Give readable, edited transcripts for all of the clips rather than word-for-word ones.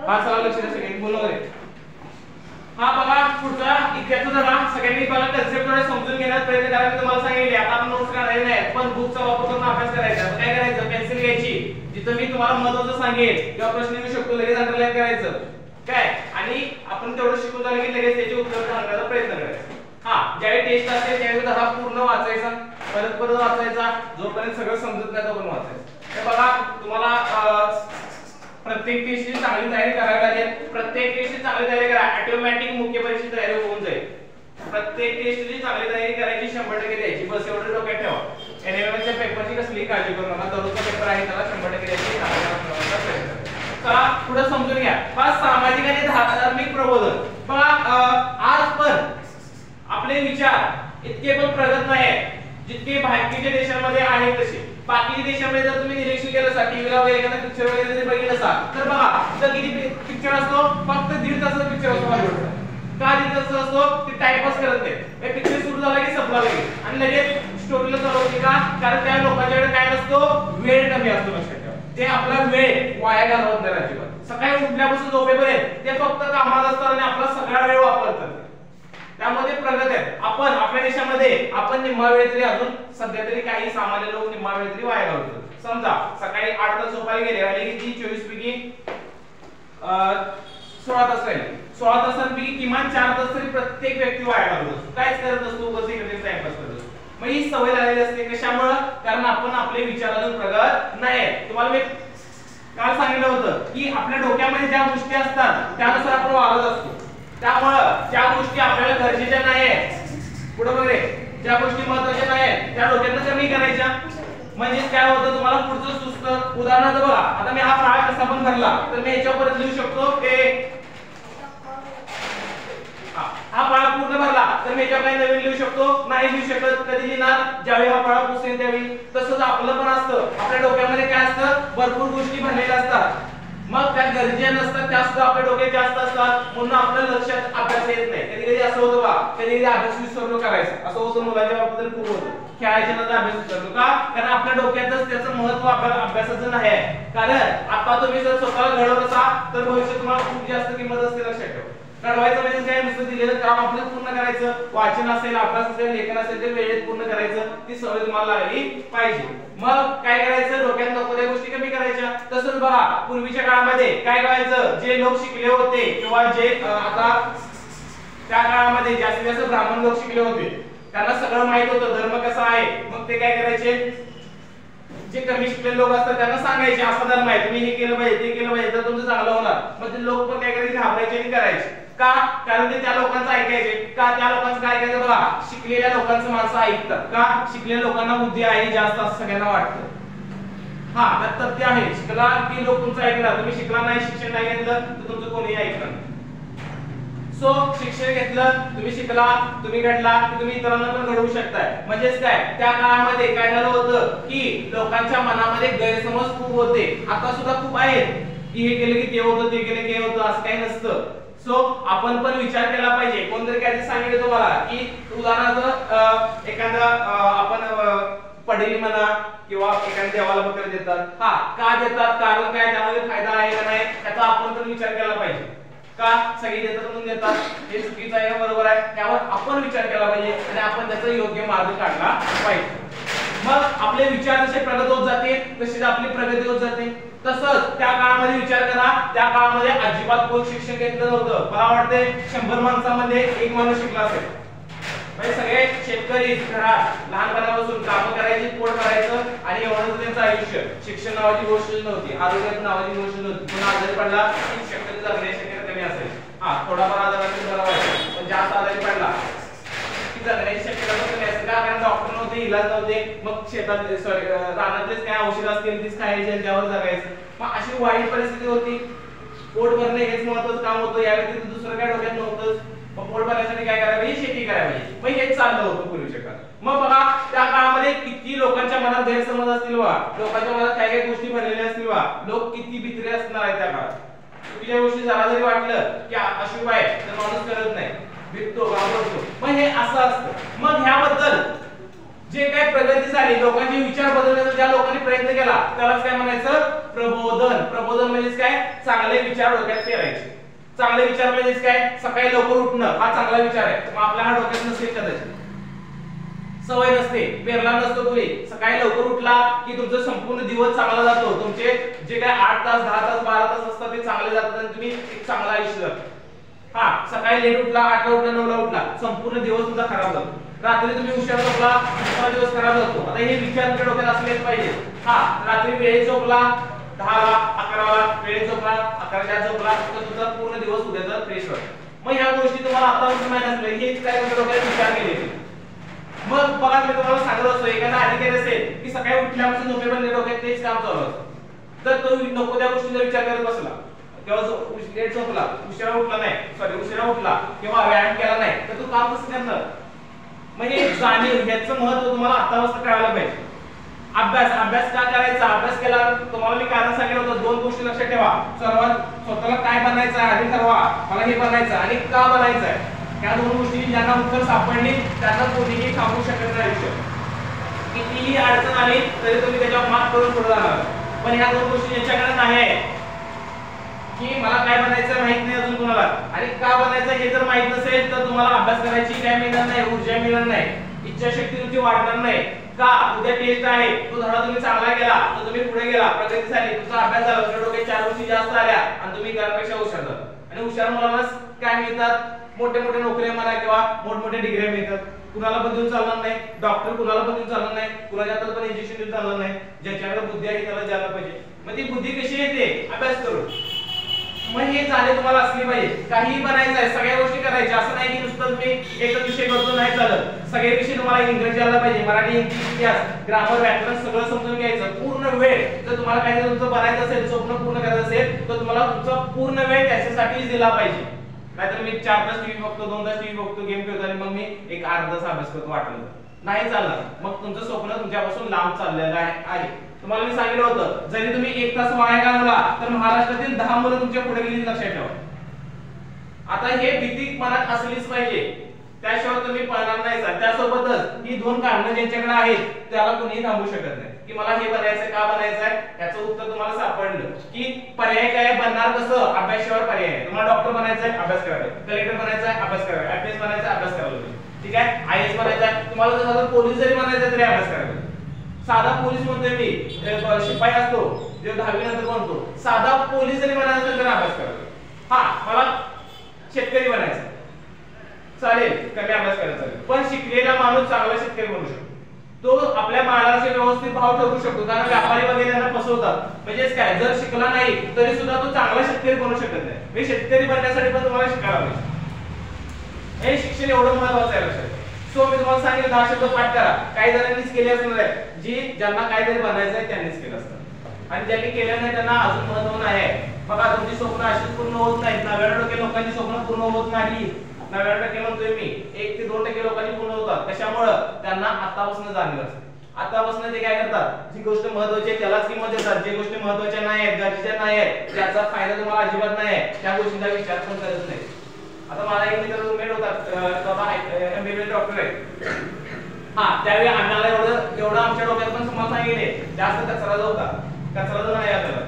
हा चला लक्ष द्या सगळ्यांनी बोलवा रे. हा बघा पुढचा इतिहास जरा सगळ्यांनी बघा कन्सेप्ट थोडे समजून घेण्याचा प्रयत्न करा. मी तुम्हाला सांगितले आता आपण नोट्स काढायचे नाही पण बुकचा वापर करून अभ्यास करायचा. काय करायचं पेन्सिल घ्यायची जिथं मी तुम्हाला महत्त्वाचं सांगेल किंवा प्रश्न येऊ शकतो लगेच अंडरलाईन करायचं काय आणि आपण तेवढं शिकून झालं की लगेच त्याचे उत्तर सांगण्याचा प्रयत्न करायचा. हा ज्यावेळी टेस्ट असते त्यावेळी धडा पूर्ण वाचायचा परत परत वाचायचा जोपर्यंत सगळं समजत नाही तोपर्यंत वाचायचं. हे बघा तुम्हाला प्रत्येक टेस्टची चांगली तयारी करावी लागेल. प्रत्येक टेस्टची चांगली तयारी करा ऑटोमॅटिक मुख्य परीक्षेची तयारी होऊन जाईल. प्रत्येक टेस्टची चांगली तयारी करायची 100% द्यायची बस एवढं डोक्यात ठेवा. एनएमएमच्या पेपरची कसली काळजी करू नका. दररोजचा पेपर आहे त्याला 100% द्यायची चांगल्या प्रयत्न. चला पुढे समजून घ्या. बस सामाजिक आणि धार्मिक प्रबोधन. बघा आज पण आपले विचार इतके पण प्रगत नाही जितके बाकीच्या देशांमध्ये आहेत तसे. बाकीच्या देशांमध्ये जर तुम्ही निरीक्षण केलं असा टीव्हीला वगैरे एखादा पिक्चर वगैरे जरी बघितलं असा तर बघा तर किती पिक्चर असतो फक्त 1.5 तासाचा पिक्चर असतो हॉलिवूडचा. का 1.5 तास असतो ते टाइमपास करत नाही. हे पिक्चर सुरू झाला की संपला लगेच आणि लगेच स्टोरीला चालू होते का कारण त्या लोकांच्याकडे काय नसतो वेळ कमी असतो. लक्षात ठेवा ते आपला वेळ वाया घालवत नाही अजिबात. सकाळी उठल्यापासून झोपेपर्यंत ते फक्त कामात असतात आणि आपला सगळा वेळ वापरतात. त्यामध्ये प्रगत आहे. आपण आपल्या देशामध्ये आपण निम्मा वेळ तरी अजून सध्या तरी काही सामान्य लोक निम्मा वेळ तरी वाया घालवतात. समजा सकाळी 8 तास झोपायला गेले आणि किती 24 पैकी 16 तास राहिले. 16 तासांपैकी किमान 4 तास तरी प्रत्येक व्यक्ती वाया घालवतो. काहीच करत नसतो बस इकडे टाइमपास करतो. मग ही सवय लागलेली असते कशामुळे कारण आपण आपले विचार अजून प्रगत नाही. तुम्हाला मी काल सांगितलं होतं की आपल्या डोक्यामध्ये ज्या गोष्टी असतात त्यानुसार आपण वागत असतो. त्यामुळे ज्या गोष्टी आपल्याला गरजेच्या नाहीत पुढे बघे ज्या गोष्टी महत्त्वाच्या नाहीत त्या डोक्यातून कमी करायच्या. म्हणजे काय होतं तुम्हाला पुढचं सुचतं. उदाहरणार्थ बघा आता मी हा फळा कसा पण भरला तर मी याच्यावर परत लिहू शकतो हा फळा पूर्ण भरला तर मी याच्यावर काही नवीन लिहू शकतो नाही लिहू शकत. कधी लिहिणार ज्यावेळी हा फळा पुसेल त्यावेळी. तसंच आपलं पण असतं. आपल्या डोक्यामध्ये काय असतं भरपूर गोष्टी भरलेल्या असतात मग त्या गरजेच्या नसतात त्या सुद्धा आपल्या डोक्यात जास्त असतात म्हणून आपल्या लक्षात अभ्यास येत नाही. कधी कधी असं होतं बा कधी कधी अभ्यास विसरलो करायचं असं होतं मुलांच्या बाबतीत खूप होतं. खेळायच्या नंतर अभ्यास विसरलो का कारण आपल्या डोक्यातच त्याचं महत्त्व अभ्यासाचं नाही आहे. कारण आता तुम्ही जर स्वतःला घडवत असाल तर भविष्यात तुम्हाला खूप जास्त किंमत असते. लक्षात ठेवा घडवायचं म्हणजे काय नुसतं दिलेलं काम आपल्याला पूर्ण करायचं. वाचन असेल अभ्यास असेल लेखन असेल ते वेळेत पूर्ण करायचं. ती सवय तुम्हाला लागली पाहिजे. मग काय करायचं डोक्यात नको त्या गोष्टी कमी करायच्या. तसंच बघा पूर्वीच्या काळामध्ये काय करायचं जे लोक शिकले होते किंवा जे आता त्या काळामध्ये जास्तीत जास्त ब्राह्मण लोक शिकले होते त्यांना सगळं माहित होतं धर्म कसा आहे. मग ते काय करायचे जे कमी शिकलेले लोक असतात त्यांना सांगायचे असा धर्म आहे तुम्ही हे केलं पाहिजे ते केलं पाहिजे तर तुमचं चांगलं होणार. मग ते लोक पण काय करायचे घाबरायचे आणि करायचे का कारण ते त्या लोकांचं ऐकायचे. का त्या लोकांचं काय ऐकायचं बघा शिकलेल्या लोकांचं माणसं ऐकतात. का शिकलेल्या लोकांना बुद्धी आहे जास्त असं सगळ्यांना वाटतं. हा तर ते आहे शिकला की लोक तुमचं ऐकणार. तुम्ही शिकला नाही शिक्षण नाही घेतलं तर तुमचं कोणीही ऐकणार. सो शिक्षण घेतलं तुम्ही शिकला तुम्ही घडला की तुम्ही इतरांना पण घडवू शकताय. म्हणजेच काय त्या काळामध्ये काय झालं होतं की लोकांच्या मनामध्ये गैरसमज खूप होते. आता सुद्धा खूप आहेत की हे केलं की ते होतं ते केलं की हे होतं असं काही नसतं. सो आपण पण विचार केला पाहिजे. कोणतरी काय सांगितलं तुम्हाला की उदाहरणार्थ एखादा आपण पडली म्हणा किंवा एखाद्या देवाला बकरी देतात. हा का देतात कारण काय त्यामध्ये फायदा आहे का नाही त्याचा आपण पण विचार केला पाहिजे. का सगळी देतात म्हणून देतात हे चुकीचं आहे बरोबर आहे त्यावर आपण विचार केला पाहिजे आणि आपण त्याचा योग्य मार्ग काढला पाहिजे. मग आपले विचार जसे प्रगत होत जाते तशीच आपली प्रगती होत जाते. तसंच त्या काळामध्ये विचार करा त्या काळामध्ये अजिबात कोण शिक्षण घेतलं नव्हतं. मला वाटते 100 माणसामध्ये 1 माणूस शिकला असेल. म्हणजे सगळे शेतकरी घरात लहानपणापासून कामं करायची पोट भरायचं आणि एवढंच त्यांचं आयुष्य. शिक्षण नावाची गोष्ट नव्हती आरोग्य नावाची गोष्ट नव्हती. कोण आजारी पडला की शक्यतो जगण्याची शक्यता कमी असेल. हा थोडाफार आजार असेल बरा व्हायचा पण जास्त आजारी पडला की जगण्याची शक्यता कमी असेल. का कारण डॉक्टर नव्हते इलाज नव्हते. मग शेतात सॉरी रानातलेच काय औषध असतील तीच खायची त्यावर जगायचं. मग अशी वाईट परिस्थिती होती. पोट भरणे हेच महत्त्वाचं काम होतं. या व्यतिरिक्त दुसरं काय डोक्यात नव्हतं. मग पोट भरण्यासाठी काय करायला पाहिजे शेती करायला पाहिजे. मग हेच चाललं होतं पूर्वीच्या काळात. मग बघा त्या काळामध्ये किती लोकांच्या मनात गैरसमज असतील वा लोकांच्या मनात काय काय गोष्टी भरलेल्या असतील वा लोक किती भित्रे असणार आहेत त्या काळात. चुकीच्या गोष्टी जरा जरी वाटलं की अशुभ आहे तर माणूस करत नाही भिजतो घाबरतो. मग हे असं असतं. मग ह्याबद्दल जे काय प्रगती झाली, लोकांचे विचार बदलण्याचा ज्या लोकांनी प्रयत्न केला त्यालाच काय म्हणायचं, प्रबोधन. प्रबोधन म्हणजे काय, चांगले विचार डोक्यात पेरायचे. चांगले विचार म्हणजे काय, सकाळी लवकर उठणं हा चांगला विचार आहे, मग आपल्या हा डोक्यात नसेल कदाचित, सवय नसते, पेरला नसतो तुम्ही. सकाळी लवकर उठला की तुमचा संपूर्ण दिवस चांगला जातो, तुमचे जे काय 8 तास 10 तास 12 तास असतात ते चांगले जातात आणि तुम्ही एक चांगला आयुष्य जगता. हा, सकाळी लेट उठला, 8 ला उठला, 9 ला उठला, संपूर्ण दिवस तुमचा खराब जातो. रात्री तुम्ही उशिरा झोपला, तुमचा दिवस खराब जातो. आता हे विचार तुमच्या डोक्यात असलेच पाहिजे. हा, रात्री वेळेत झोपला, 10 ला 11 ला वेळेत झोपला, 11 ला झोपला, तर तुमचा पूर्ण दिवस उद्याचा फ्रेश होईल. मग ह्या गोष्टी तुम्हाला आतापासून माहिती असल्या हे काय तुमच्या डोक्यात विचार केले. मग बघा, मी तुम्हाला सांगत असतो, एखादा अधिकारी असेल की सकाळी उठल्यापासून झोपेपर्यंत डोक्यात तेच काम चालू असतं, तर तो नको त्या गोष्टीचा विचार करत बसला किंवा लेट झोपला, उशिरा उठला नाही, सॉरी उशिरा उठला किंवा व्यायाम केला नाही, तर तो काम कसं करणार. म्हणजे जाणीव, याचं महत्त्व तुम्हाला आतापासून कळायला पाहिजे. अभ्यास का करायचा, अभ्यास केला तुम्हाला मी कारण सांगितलं होतं. 2 गोष्टी लक्षात ठेवा. सर्वात स्वतःला काय बनायचं आहे आधी ठरवा, मला हे बनायचं आणि का बनायचं आहे. या 2 गोष्टी ज्यांना उत्तर सापडली त्यांना कोणीही थांबवू शकत नाही आयुष्यात. कितीही अडचण आली तरी तुम्ही त्याच्यावर मात करून पुढे जाणार. पण ह्या 2 गोष्टी ज्यांच्याकडे नाही आहे की मला काय बनायचं माहित नाही अजून तुम्हाला आणि का बनायचं हे जर माहित नसेल तर तुम्हाला अभ्यास करायची काय मिळणार नाही, ऊर्जा मिळणार नाही, इच्छाशक्ती तुमची वाढणार नाही. का, उद्या टेस्ट आहे, तो धडा तुम्ही चांगला केला तर तुम्ही पुढे गेला, प्रगती झाली, तुमचा अभ्यास झाला, तुमच्या डोक्यात 4 गोष्टी जास्त आल्या आणि तुम्ही इतरांपेक्षा हुशार झाला. आणि हुशार मुलांना काय मिळतात, मोठे मोठे नोकऱ्या म्हणा किंवा मोठमोठे डिग्री मिळतात. कुणाला पण देऊन चालणार नाही, डॉक्टर कुणाला पण देऊन चालणार नाही, कुणाच्या हातात पण इंजेक्शन देऊन चालणार नाही. ज्याच्याकडे बुद्धी आहे त्याला द्यायला पाहिजे. मग ती बुद्धी कशी येते, अभ्यास करून. मग हे झाले तुम्हाला असली पाहिजे. काहीही बनायचं आहे, सगळ्या गोष्टी करायच्या, असं नाही की नुसतं तुम्ही एकच विषय करतो नाही चालत. सगळे विषय तुम्हाला इंग्रजी आला पाहिजे, मराठी, हिंदी, इतिहास, ग्रामर, व्याकरण सगळं समजून घ्यायचं. पूर्ण वेळ जर तुम्हाला काही तुमचं बनायचं असेल, स्वप्न पूर्ण करायचं असेल तर तुम्हाला तुमचा पूर्ण वेळ त्याच्यासाठी दिला पाहिजे. नाहीतर मी 4 तास टीव्ही बघतो, 2 तास टीव्ही बघतो, गेम खेळतो आणि मग मी एक अर्धा तास अभ्यास करतो वाटलं नाही चालणार. मग तुमचं स्वप्न तुमच्यापासून लांब चाललेलं आहे. तुम्हाला मी सांगितलं होतं, जरी तुम्ही 1 तास वाया घालवला तर महाराष्ट्रातील 10 मुलं तुमच्या पुढे गेली, लक्षात ठेवा. आता हे भीती मनात असलीच पाहिजे, त्याशिवाय तुम्ही पळणार नाही. त्यासोबतच ही 2 कारणं ज्यांच्याकडे आहेत त्याला कोणीही थांबवू शकत नाही की मला हे बनायचं का बनायचंय. याचं उत्तर तुम्हाला सापडलं की पर्याय काय, बनणार कसं, अभ्यासावर पर्याय आहे. तुम्हाला डॉक्टर बनायचंय, अभ्यास करायचा, कलेक्टर बनायचंय, अभ्यास करायचा, आयपीएस बनायचं, अभ्यास करायला पाहिजे. ठीक आहे, आयएएस बनायचं, तुम्हाला जर पोलीस जरी बनायचं तरी अभ्यास करायचा. साधा पोलीस म्हणतोय मी, शिपाई असतो जो 10वी नंतर बनतो, साधा पोलीस जरी बनायचं असेल तर अभ्यास करायचा. हा, मला शेतकरी बनायचं चालेल, कमी अभ्यास करायचा चालेल, पण शिकलेला माणूस चांगला शेतकरी बनू शकतो. तो आपल्या मालाचे व्यवस्थित भाव ठरवू शकतो. कारण व्यापारी वगैरे त्यांना फसवतात. म्हणजेच काय, जर शिकला नाही तरी सुद्धा तो चांगला शेतकरी बनू शकत नाही. म्हणजे शेतकरी बनण्यासाठी पण तुम्हाला शिकायला पाहिजे. हे शिक्षण एवढं महत्त्वाचं आहे लक्षात. सो मी तुम्हाला सांगितलं 10 शब्द पाठ करा. काही जणांनीच केले असणार आहे, जी ज्यांना काहीतरी बनायचं आहे त्यांनीच केलं असतं आणि ज्यांनी केलं नाही त्यांना अजून महत्त्व नाही आहे. बघा, तुमची स्वप्न अशीच पूर्ण होत नाहीत. 99% लोकांची स्वप्न पूर्ण होत नाही. 99% म्हणतोय मी, 1 ते 2% लोकांनी पूर्ण होतात. कशामुळं, त्यांना आतापासून जाणीव असते. आतापासून ते काय करतात, जी गोष्ट महत्त्वाची आहे त्यालाच किंमत देतात, जी गोष्टी महत्त्वाच्या नाही आहेत, गरजेच्या नाही आहेत, त्याचा फायदा तुम्हाला अजिबात नाही आहे, त्या गोष्टींचा विचार पण करत नाही. आता मला एक मित्र रूममेट होता, एमबीबीएस डॉक्टर आहे. हा, त्यावेळी आम्हाला एवढं आमच्या डोक्यात पण तुम्हाला सांगितले, जास्त कचरा जो होता, कचरा जो नाही आपल्याला,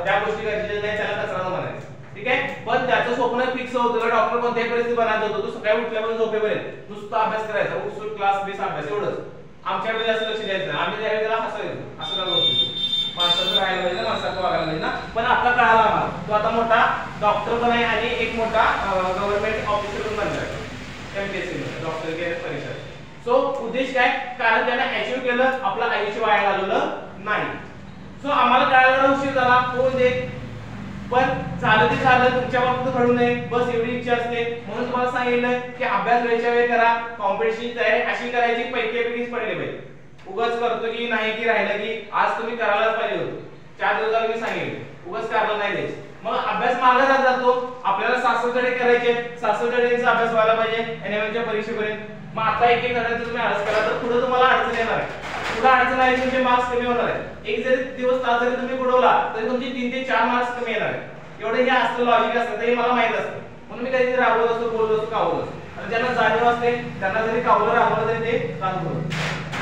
ज्या गोष्टी गरजेच्या नाही त्याला कचरा म्हणायचं. ठीक आहे, पण त्याचं स्वप्न फिक्स होतं, डॉक्टर कोणत्याही परिस्थिती बनायचं होतं. तो सकाळी उठल्यापासून झोपेपर्यंत नुसता अभ्यास करायचा, उठसूट क्लास बेस अभ्यास, एवढंच. आमच्याकडे जास्त लक्ष द्यायचं, आम्ही त्यावेळी त्याला हसायचो, असं का करतो, माणसाचं राहायला पाहिजे, माणसाचं वागायला पाहिजे ना. पण आता कळाला आम्हाला, तो आता मोठा डॉक्टर पण आहे आणि एक मोठा गव्हर्नमेंट ऑफिसर पण बनला आहे, एमपीएससी डॉक्टर केअर परीक्षा. सो उद्देश काय, कारण त्याने अचीव्ह केलं, आपलं आयुष्य वाया घालवलं नाही. सो आम्हाला कळायला उशीर झाला, कोण देत, पण झालं ते झालं, तुमच्या बाबतीत घडू नये बस एवढी इच्छा असते. म्हणून तुम्हाला सांगितलं की अभ्यास वेळच्या वेळी करा, कॉम्पिटिशनची तयारी अशी करायची पैकीच पडले पाहिजे. उगाच करतो की नाही की राहिलं की आज तुम्ही करायलाच पाहिजे होतं. 4 दिवस झाले मी सांगितलं, उगाच करायला नाही द्यायचं. मग अभ्यास मागे जातो, आपल्याला 66 धडे करायचे, 66 धड्यांचा अभ्यास व्हायला पाहिजे एनएमएमच्या परीक्षेपर्यंत. मग आता एक धड्याचं तुम्ही आळस करा तर पुढे तुम्हाला अडचण येणार आहे. पुढे अडचण आली तुमचे मार्क्स कमी होणार आहे. एक जरी दिवस तास जरी तुम्ही बुडवला तरी तुमचे 3 ते 4 मार्क्स कमी येणार आहे. एवढं हे असतं, लॉजिक असतं, ते मला माहित असतं. म्हणून मी कधीतरी रागवत असतो, बोलत असतो, कावत असतो. आणि ज्यांना जाणीव असते त्यांना जरी कावलं रागवलं तरी ते काम करतो.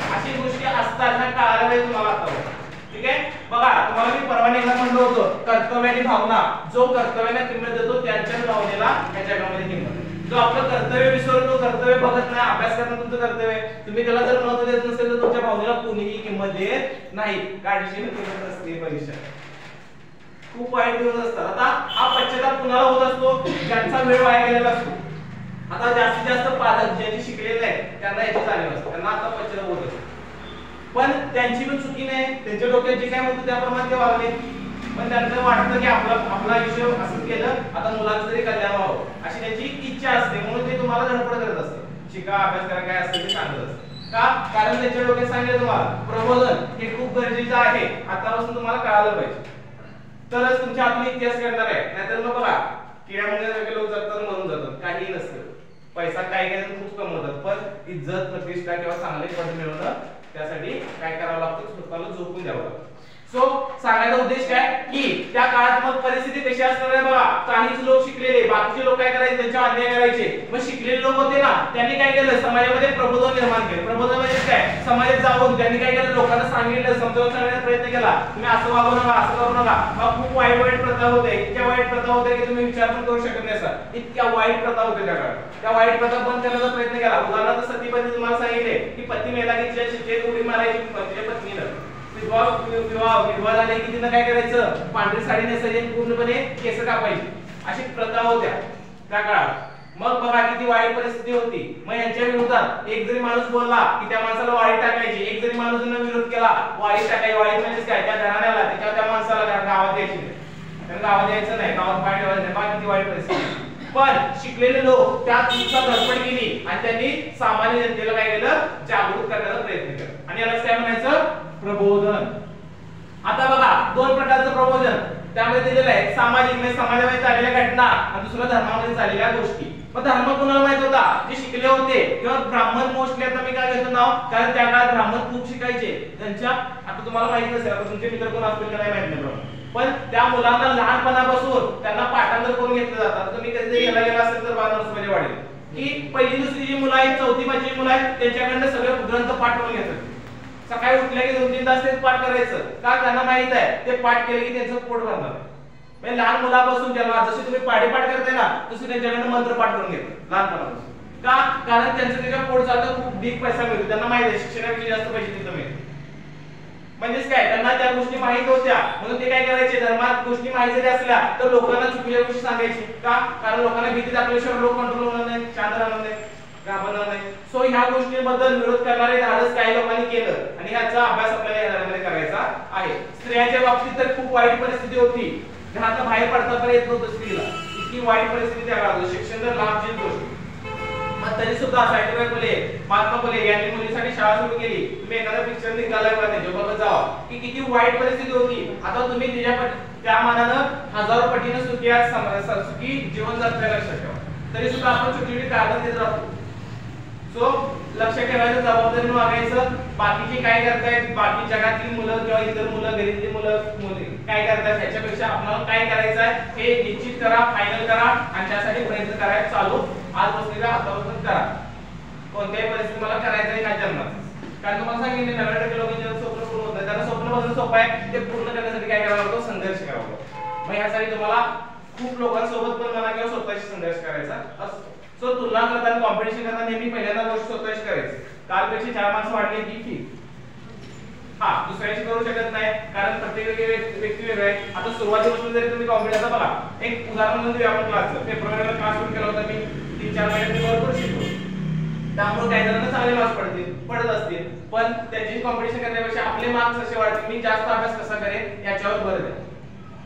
अशी गोष्टी असतात ह्या कळायला पाहिजे तुम्हाला आता. ठीक आहे. बघा तुम्हाला मी परवा एकदा म्हणलं होतं कर्तव्य आणि भावना, जो कर्तव्याला किंमत देतो त्यांच्या भावनेला या जगामध्ये किंमत आहे. जो आपलं कर्तव्य विसरतो, कर्तव्य बघत नाही, अभ्यास करणं तुमचं कर्तव्य आहे, तुम्ही त्याला जर महत्त्व देत नसेल तर तुमच्या भावनेला कोणीही किंमत देत नाही. काळजीने किंमत असते भविष्यात. खूप वाईट दिवस असतात. आता हा पश्चाताप कुणाला होत असतो? ज्यांचा वेळ वाया गेलेला असतो. आता जास्तीत जास्त पालक ज्यांची शिकलेले आहेत त्यांना याची जाणीव असते, त्यांना आता पश्चाताप होत असतो. पण त्यांची पण चुकी नाही, त्यांच्या डोक्यात जे काय होतं त्याप्रमाणे ते वागले. पण त्यांना वाटतं की आपलं आयुष्य असं केलं आता मुलांचं तरी कल्याण व्हावं अशी त्यांची इच्छा असते, म्हणून ते तुम्हाला धडपड करत असतात. शिका, अभ्यास करा, काय असेल ते सांगत असतात. का? कारण त्यांच्या डोक्यात सांगितलं तुम्हाला प्रबोधन हे खूप गरजेचं आहे, आतापासून तुम्हाला कळालं पाहिजे, तरच तुमच्या आतून इतिहास करणार आहे. नाहीतर मग बघा किड्यामुळे लोक जगतात मरून जातात, काही नसतं. पैसा काही काही खूप कमवतात, पण इज्जत, प्रतिष्ठा किंवा चांगले पद मिळवणं त्यासाठी काय करावं लागतं? स्वतःला झोपून द्यावं लागतं. सो सांगायचा उद्देश काय की त्या काळात मग परिस्थिती कशी असणार आहे बघा. काहीच लोक शिकलेले, बाकीचे लोक काय करायचे? त्यांच्या अन्याय करायचे. मग शिकलेले लोक होते ना, त्यांनी काय केलं? समाजामध्ये प्रबोधन निर्माण केलं. प्रबोधन म्हणजे काय? समाजात जाऊन त्यांनी काय केलं? लोकांना सांगितलं, समजावून सांगण्याचा प्रयत्न केला, तुम्ही असं वागू नका, असं करू नका. मग खूप वाईट वाईट प्रथा होते, इतक्या वाईट प्रथा होते की तुम्ही विचार पण करू शकत नाही सर. इतक्या वाईट प्रथा होते त्या काळात. त्या वाईट प्रथा बंद करण्याचा प्रयत्न केला. उदाहरणार्थ सतीपती तुम्हाला सांगितले की पती मेला की तिच्या शिकेत उडी मारायची तिच्या पत्नीला. विवाह झाले की तिनं काय करायचं? पांढरी साडी नेसायची, पूर्णपणे केस कापायची. अशी प्रथा होत्या त्या काळात. मग बघा किती वाईट परिस्थिती होती. मग यांच्या विरोधात एक जरी माणूस बोलला की त्या माणसाला वाळीत टाकायची. एक जरी माणूसानं विरोध केला वाळीत टाकायची. वाळीत म्हणजे काय? त्या घराण्याला, त्या माणसाला गावात यायची नाही, त्यांना गावात यायचं नाही, गावात पाय ठेवायचं नाही. बघा किती वाईट परिस्थिती. पण शिकलेले लोक त्या दिवसात धडपड केली आणि त्यांनी सामान्य जनतेला काय केलं? जागृत करण्याचा प्रयत्न केला. आणि याला काय म्हणायचं? प्रबोधन. आता बघा दोन प्रकारचं प्रबोधन त्यामध्ये दिलेलं आहे. सामाजिक म्हणजे समाजामध्ये चाललेल्या घटना आणि दुसरं धर्मामध्ये चाललेल्या गोष्टी. पण धर्म कुणाला माहित होता? जे शिकले होते किंवा ब्राह्मण मोस्टली. आता मी काय घेतो नाव, कारण त्या काळात ब्राह्मण खूप शिकायचे. त्यांच्या आता तुम्हाला माहित नसेल, आता तुमचे मित्र कोण असतील का नाही माहित नाही, पण त्या मुलांना लहानपणापासून त्यांना पाठांतर करून घेतलं जातं. तुम्ही कधीतरी याला गेला असेल तर बालनसमध्ये वाढेल की पहिली दुसरी जी मुलं आहेत, चौथी पाचवी मुलं आहेत, त्यांच्याकडनं सगळे ग्रंथ पाठ करून घेतात. सकाळी उठले की 2-3 तास ते पाठ करायचं. का? त्यांना माहित आहे ते पाठ केले की त्यांचं पोट भरणार. म्हणजे लहान मुलापासून जेव्हा जसे तुम्ही पाठ करताय ना, तसे त्यांच्याकडनं मंत्र पाठ करून घेतात लहानपणापासून. का? कारण त्यांचं त्याच्या पोट चालतं, खूप बिग पैसा मिळतो. त्यांना माहित आहे शिक्षणापेक्षा जास्त पैसे तिथं मिळतात. म्हणजेच काय? त्यांना त्या गोष्टी माहित होत्या, म्हणून ते काय करायचे? धर्मात गोष्टी माहित जरी असल्या तर लोकांना चुकीच्या गोष्टी सांगायची. का? कारण लोकांना भीती दाखवल्याशिवाय लोक कंट्रोल होणार नाही, शांत राहणार नाही, घाबरणार नाही. सो ह्या गोष्टींबद्दल विरोध करणारे धाडस काही लोकांनी केलं आणि ह्याचा अभ्यास आपल्याला या धड्यामध्ये करायचा आहे. स्त्रियांच्या बाबतीत तर खूप वाईट परिस्थिती होती. घरातून बाहेर पडता पण येत नव्हतं स्त्रीला. इतकी वाईट परिस्थिती त्या काळात. शिक्षण तर लाभची गोष्ट, मग तरी सुद्धा सावित्रीबाई फुले, महात्मा फुले यांनी मुलींसाठी शाळा सुरू केली. तुम्ही एखादा पिक्चर निघालाय का त्याच्या बघत जावा की किती वाईट परिस्थिती होती. आता तुम्ही त्या मानानं हजारो पटीने सुखी जीवन जगताय लक्षात ठेवा. तरी सुद्धा आपण छोटी कारण देत राहतो. सो लक्षात ठेवायचं, जबाबदारीने वागायचं. बाकीचे काय करतायत, बाकी जगातली मुलं किंवा इतर मुलं, घरातली मुली काय करतात ह्याच्यापेक्षा आपल्याला काय करायचं आहे हे निश्चित करा, फायनल करा आणि त्यासाठी प्रयत्न करायला चालू आज बसलेल्या हातापासून करा. कोणत्याही परिस्थितीत मला करायचं आहे ह्या जन्मात. कारण तुम्हाला सांगितले 90% लोकांचे स्वप्न पूर्ण होत नाही. त्यांना स्वप्न बघणं सोपं आहे, ते पूर्ण करण्यासाठी काय करावं लागतं? संघर्ष करावा लागतो. मग ह्यासाठी तुम्हाला खूप लोकांसोबत पण म्हणा किंवा स्वतःशी संघर्ष करायचा असतो. सो तुलना करताना, कॉम्पिटिशन करताना नेहमी पहिल्यांदा गोष्ट स्वतःशी करायची. कालपेक्षा 4 माणसं वाढली की ठीक, हा दुसऱ्याशी करू शकत नाही, कारण प्रत्येक व्यक्ती वेगळा आहे. आता सुरुवातीपासून जरी तुम्ही कॉम्पिटिशन बघा, एक उदाहरण म्हणजे आपण क्लासचं फेब्रुवारीला क्लास सुरू केला होता मी. 3-4 महिन्यात भरपूर शिकलो. त्यामुळे काही जणांना चांगले मार्क्स पडत असतील, पण त्याची कॉम्पिटिशन करण्यापेक्षा आपले मार्क्स कसे वाढतील, मी जास्त अभ्यास कसा करेन याच्यावर भर द्या.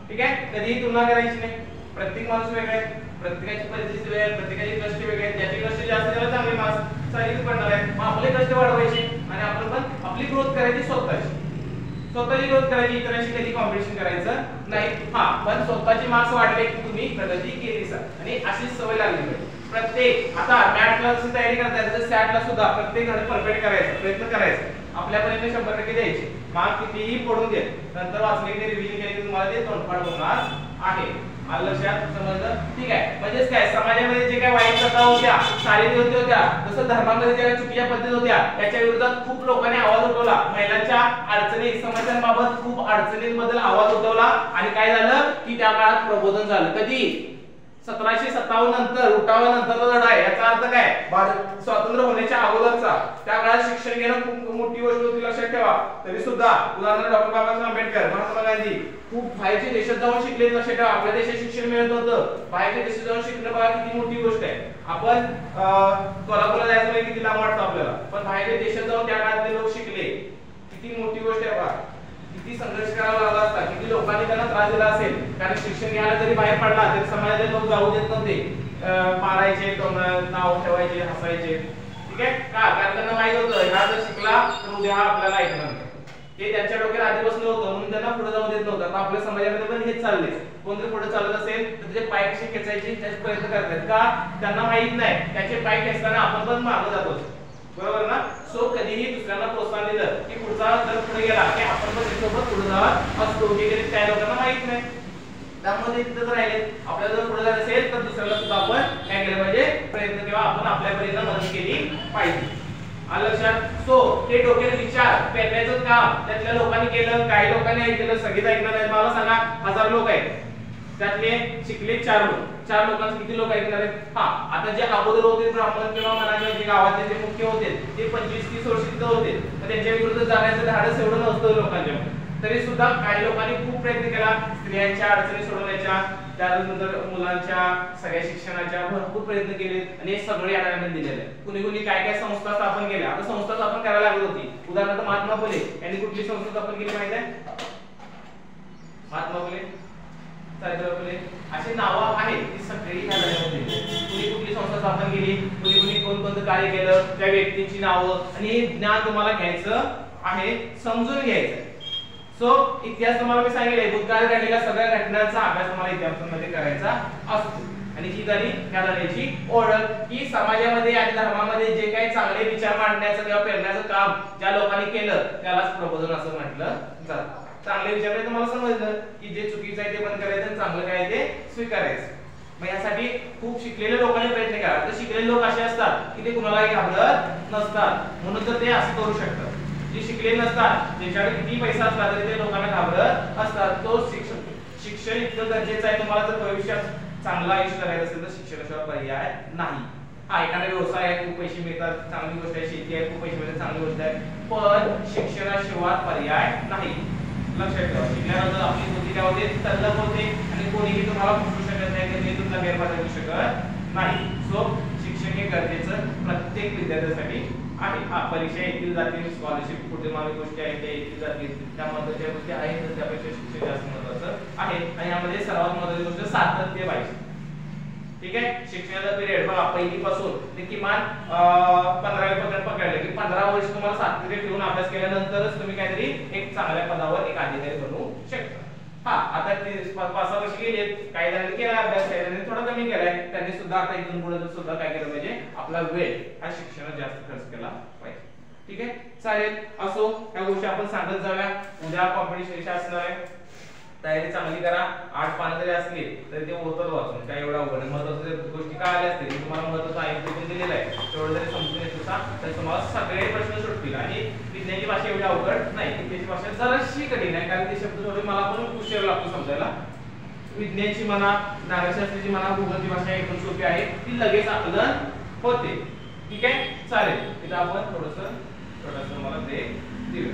ठीक आहे? कधीही तुलना करायची नाही. प्रत्येक माणूस वेगळा आहे, प्रत्येकाची परिस्थिती वेगळी आहे, प्रत्येकाचे कष्ट वेगळे आहेत. ज्याचे कष्ट जास्त त्याला चांगले मार्क्स चांगले पडणार आहेत. मग आपले कष्ट वाढवायचे आणि आपण पण आपली ग्रोथ करायची, स्वतःची ग्रोथ करायची, इतरांशी कधी कॉम्पिटिशन करायचं नाही. हा, पण स्वतःचे मार्क्स वाढले की तुम्ही प्रगती केली सर, आणि अशीच सवय लागली पाहिजे. प्रत्येक आता मॅथला जशी तयारी करताय तसं सॅटला सुद्धा प्रत्येक धडे परफेक्ट करायचा प्रयत्न करायचा. आपल्यापर्यंत 100% द्यायचे. मार्क कितीही पडून दे, नंतर वाचले की रिव्हिजन केले की तुम्हाला ते तोंडपाठ होणार आहे. आलं लक्षात? समजलं? ठीक आहे. म्हणजेच काय समाजामध्ये जे काय वाईट प्रथा होत्या, चालीरीती होत्या, जसं धर्मामध्ये ज्या चुकीच्या पद्धती होत्या त्याच्या विरोधात खूप लोकांनी आवाज उठवला. महिलांच्या अडचणी समस्यांबाबत खूप अडचणींबद्दल आवाज उठवला आणि काय झालं की त्या काळात प्रबोधन झालं. कधी? 1757 नंतर उठावानंतरचा लढा आहे. याचा अर्थ काय? भारत स्वातंत्र्य होण्याच्या अगोदरचा. त्या काळात शिक्षण घेणं खूप मोठी गोष्ट होती, लक्षात ठेवा. तरी सुद्धा उदाहरणार्थ डॉक्टर बाबासाहेब आंबेडकर, महात्मा गांधी खूप बाहेरच्या देशात जाऊन शिकले, लक्षात ठेवा. आपल्या देशात शिक्षण मिळत होतं, बाहेरच्या देशात जाऊन शिकणं बघा किती मोठी गोष्ट आहे. आपण कोल्हापूरला जायचं म्हणजे किती लांब वाटतं आपल्याला, पण बाहेरच्या देशात जाऊन त्या काळातले लोक शिकले, किती मोठी गोष्ट आहे बघा. किती संघर्ष करावा लागला असता, किती लोकांनी त्यांना त्रास दिला असेल. कारण शिक्षण घ्यायला जरी बाहेर पडला तरी समाजाचे लोक जाऊ देत नव्हते, मारायचे, नाव ठेवायचे, हसायचे. ठीक आहे का? कारण त्यांना माहित होतं हा जर शिकला तर उद्या हा आपल्याला ऐकणार. ते त्यांच्या डोक्यात आधी बसलं होतं म्हणून त्यांना पुढे जाऊ देत नव्हतं. आता आपल्या समाजामध्ये पण हेच चालले. कोणतरी पुढे चालत असेल तर त्याचे पाय कसे खेचायचे त्याचे प्रयत्न करतात. का? त्यांना माहित नाही त्याचे पाय खेचताना आपण पण मागे जातो, बरोबर ना? सो कधीही दुसऱ्यांना प्रोत्साहन दिलं की पुढचा जर पुढे गेला की आपण पण त्याच्यासोबत पुढे जात असतो, हे कधी त्या लोकांना माहित नाही. त्यामुळे तिथेच राहिले. आपल्याला जर पुढे जायचं असेल तर दुसऱ्याला सुद्धा आपण काय केलं पाहिजे? प्रयत्न किंवा आपण आपल्या परीने मदत केली पाहिजे. आलं लक्षात? सो हे डोक्यात विचार पेरण्याचं काम त्यातल्या लोकांनी केलं. काही लोकांनी ऐकलं, सगळीच ऐकणार नाही. मला सांगा, 1000 लोक आहेत, त्यातले शिकले 4 लोक. 4 लोकांचे किती लोक ऐकणार आहेत? हा, आता जे अगोदर होते ब्राह्मण किंवा मनाचे जे गावातले जे मुख्य होते ते 25-30 वर्षित होते, तर त्यांच्या विरुद्ध जाण्याचं धाडस एवढं नव्हतं लोकांच्या. तरी सुद्धा काही लोकांनी खूप प्रयत्न केला स्त्रियांच्या अडचणी सोडवण्याच्या, त्यानंतर मुलांच्या सगळ्या शिक्षणाच्या भरपूर प्रयत्न केले आणि हे सगळे आढळून दिलेले आहे. कुणी कुणी काय काय संस्था स्थापन केल्या. आता संस्था स्थापन करायला लागली होती. उदाहरणार्थ महात्मा फुले यांनी कुठली संस्था स्थापन केली माहिती आहे? महात्मा फुले, सावित्रीबाई फुले अशी नावं आहेत ती सगळी ह्या झाल्यामध्ये. कुणी कुठली संस्था स्थापन केली, कुणी कुणी कोणकोणतं कार्य केलं, त्या व्यक्तींची नावं, आणि हे ज्ञान तुम्हाला घ्यायचं आहे, समजून घ्यायचं. सो इतिहास तुम्हाला मी सांगितले, भूतकाळात घडलेल्या सगळ्या घटनांचा अभ्यास तुम्हाला इतिहासामध्ये करायचा असतो. आणि ही झाली ह्या झाल्याची ओळख की समाजामध्ये आणि धर्मामध्ये जे काही चांगले विचार मांडण्याचं किंवा पेरण्याचं काम ज्या लोकांनी केलं त्यालाच प्रबोधन असं म्हटलं जातं. चांगले विचार म्हणजे तुम्हाला समजलं की जे चुकीचं आहे ते बंद करायचं आणि चांगलं काय ते स्वीकारायचं. मग यासाठी खूप शिकलेल्या लोकांनी प्रयत्न करा. तर शिकलेले लोक असे असतात की ते कुणालाही घाबरत नसतात, म्हणून तर ते असं करू शकतात. जे शिकलेले नसतात, ज्यांच्याकडे किती पैसा असला तरी ते लोकांना घाबरत असतात. तो शिक्षण इतकं गरजेचं आहे. तुम्हाला जर भविष्यात चांगलं आयुष्य करायचं असेल तर शिक्षणाशिवाय पर्याय नाही. हा, एखादा व्यवसाय आहे, खूप पैसे मिळतात, चांगली गोष्ट आहे. शेती आहे, खूप पैसे मिळतात, चांगली गोष्ट आहे. पण शिक्षणाशिवाय पर्याय नाही. लक्षात ठेवा. शिकल्यानंतर आपली बुद्धी काय होते? तल्लख होते आणि कोणीही तुम्हाला फसवू शकत नाही, कधी तुमचा गैरफायदा घेऊ शकत नाही. सो शिक्षण हे गरजेचं प्रत्येक विद्यार्थ्यासाठी आहे. हा, परीक्षा येतील जातील, स्कॉलरशिप पुढे मागे गोष्टी आहेत त्या येतील जातील, त्या महत्त्वाच्या गोष्टी आहेत, तर त्यापेक्षा शिक्षण जास्त महत्त्वाचं आहे. आणि यामध्ये सर्वात महत्त्वाची गोष्ट सातत्य पाहिजे. ठीक आहे? शिक्षणाचा पिरियड बघा पहिलीपासून ते किमान 15वी पर्यंत पकडले की 15 वर्ष तुम्हाला सातत्य ठेवून अभ्यास केल्यानंतरच तुम्ही काहीतरी एक चांगल्या पदावर एक अधिकारी बनू शकता. हा, आता ते 5-6 वर्ष गेले, काही जणांनी केला अभ्यास, काही जणांनी थोडा कमी केलाय, त्यांनी सुद्धा आता इथून पुढे सुद्धा काय केलं पाहिजे? आपला वेळ हा शिक्षणात जास्त खर्च केला पाहिजे. ठीक आहे? चालेल. असो, ह्या गोष्टी आपण सांगत जाऊया. उद्या कॉम्पिटिशन असणार आहे, तयारी चांगली करा. 8 पानं जरी असली तरी ते होतं वाचून, काय एवढा अवघड. महत्त्वाच्या गोष्टी काय आल्या असतील तुम्हाला महत्त्वाचं ऐकून दिलेलं आहे, तेवढं जरी समजून घेतलं तर तुम्हाला सगळे प्रश्न सुटतील. आणि विज्ञानाची भाषा एवढी अवघड नाही, त्याची भाषा जराशी कठीण आहे, कारण ते शब्द थोडे मला पण उशीर लागतो समजायला. विज्ञानाची म्हणा, नागरिकशास्त्राची म्हणा, भूगोलची भाषा एकदम सोपी आहे, ती लगेच आकलन होते. ठीक आहे? चालेल. इथं आपण थोडंसं मला ब्रेक देऊ.